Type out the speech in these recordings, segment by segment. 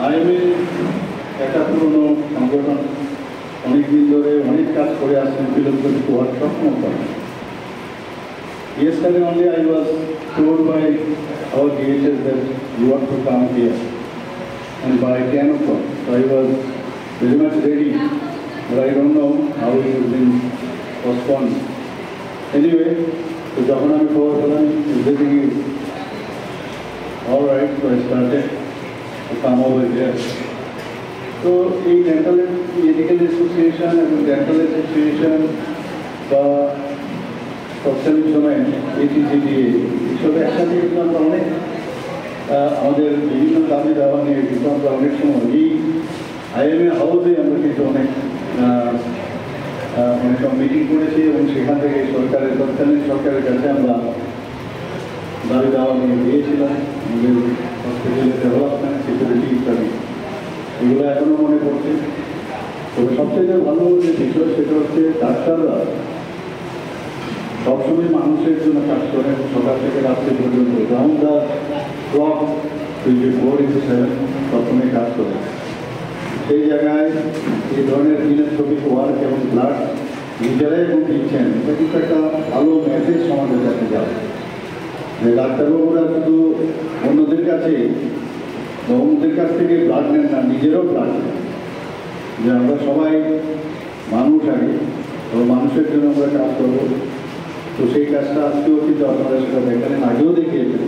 IMA একটা পুরনো সংগঠন, অনেকদিন ধরে অনেক কাজ করে আসছেন ফিলোসফি হওয়ার সক্ষম করে। Yesterday only I was told by our DHS that you want to come here, and by 10 o'clock, so I was very much ready, but I don't know how it has been postponed. Anyway, so যখন আমি খবর পেলাম everything is all right, so I started to come over here. So এই dental medical association এবং dental association বা তৎকালীন সময়ে ATCDA এইসব একসাথে কিন্তু আমরা অনেক আমাদের বিভিন্ন দাবি দেওয়া নিয়ে কিন্তু আমরা অনেক সময় এই আইএমএ হাউসে আমরা কিন্তু অনেক মিটিং করেছি এবং সেখান থেকে সরকারের তৎকালীন সরকারের কাছে আমরা দাবি দেওয়া নিয়ে দিয়েছিলাম আমাদের হসপিটালের ডেভেলপমেন্ট, সিকিউরিটি ইত্যাদি, এগুলো এখনও মনে পড়ছে। তবে সবচেয়ে ভালো যে বিষয় সেটা হচ্ছে ডাক্তাররা সবসময় মানুষের জন্য কাজ করেন সকাল থেকে রাত্রি পর্যন্ত, রাউন্ড দ্য ক্লক 24/7 সবসময় কাজ করেন। সেই জায়গায় এই ধরনের ফিলান্থ্রপিক ওয়ার্ক এবং ব্লাড নিজেরাই এবং দিচ্ছেন, এটা কিন্তু একটা ভালো মেসেজ সমাজের কাছে যাবে যে ডাক্তারবাবুরা শুধু অন্যদের কাছে অন্যদের কাছ থেকে ব্লাড নেন না, নিজেরও ব্লাড নেন, যে আমরা সবাই মানুষ আগে এবং মানুষের জন্য আমরা কাজ করবো। তো সেই কাজটা আজকেও কিন্তু আপনারা সেটা দেখালেন, আগেও দেখিয়েছেন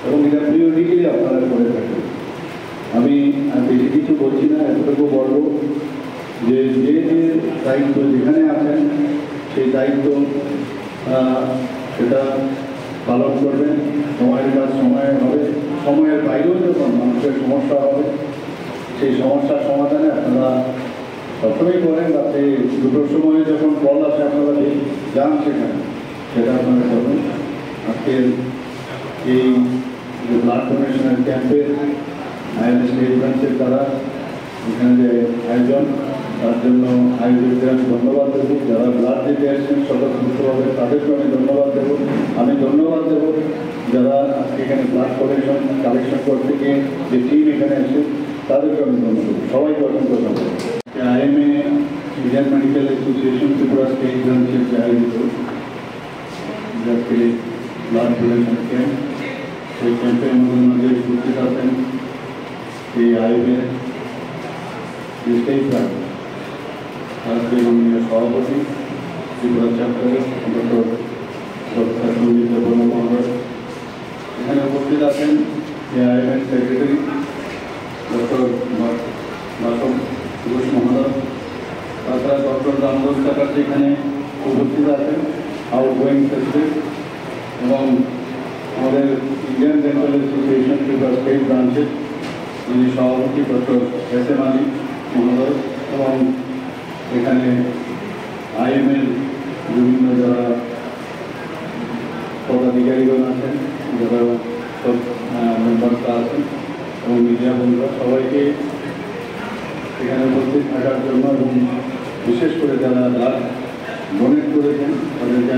এবং এটা পিরিয়ডিক্যালি আপনারা করে থাকেন। আমি বেশি কিছু বলছি না, এতটুকু বলবো যে যে যে দায়িত্ব যেখানে আছেন সেই দায়িত্ব সেটা পালন করবেন। সময়ের কাজ সময়ে হবে, সময়ের বাইরেও যখন মানুষের সমস্যা হবে সেই সমস্যার সমাধানে আপনারা সবসময় করেন। রাতে 2টোর সময় যখন কল আসে আপনারা যান সেখানে, সেটা আপনারা করবেন। আজকের এই যে ব্লাড ডোনেশনের ক্যাম্পের আইএমএ স্টেট ব্রাঞ্চের দ্বারা এখানে যে আয়োজন, তার জন্য আয়োজকদের আমি ধন্যবাদ দেবো। যারা ব্লাড দিতে আসছেন স্বতঃস্ফূর্তভাবে তাদেরকে আমি ধন্যবাদ দেবো। আমি ধন্যবাদ দেবো যারা আজকে এখানে ব্লাড কালেকশন করতে গিয়ে যে টিম এখানে আসে তাদেরকে আমি ধন্যবাদ দেবো। সবাইকে অসংখ্য ধন্যবাদ। IMA Indian medical association Tripura state ব্রাঞ্চের যে আয়োজিত আজকে ব্লাড ডোনেশন ক্যাম্প, সেই ক্যাম্পে আমাদের মাঝে উপস্থিত আছেন এই আইএমএ স্টেট ব্রাঞ্চ আজকে মাননীয় সভাপতি ত্রিপুরা চ্যাপ্টারের ডক্টর সঞ্জিত বর্মা মহোদয়, এখানে উপস্থিত আছেন আইএমএর সেক্রেটারি ডক্টর বাসব ঘোষ মহোদয়, তাছাড়া ডক্টর দামোদর চ্যাটার্জি এখানে উপস্থিত আছেন আউটগোয়িং প্রেসিডেন্ট, এবং আমাদের Indian dental association Tripura state ব্রাঞ্চের যিনি সভাপতি ডক্টর এস.এম. আলী মহোদয়, এবং এখানে আইএমএর বিভিন্ন যারা পদাধিকারীগণ আছেন, যারা সব মেম্বাররা আছেন এবং মিডিয়া বন্ধুরা, সবাইকে এখানে উপস্থিত থাকার জন্য এবং বিশেষ করে যারা ব্লাড ডোনেট করেছেন তাদেরকে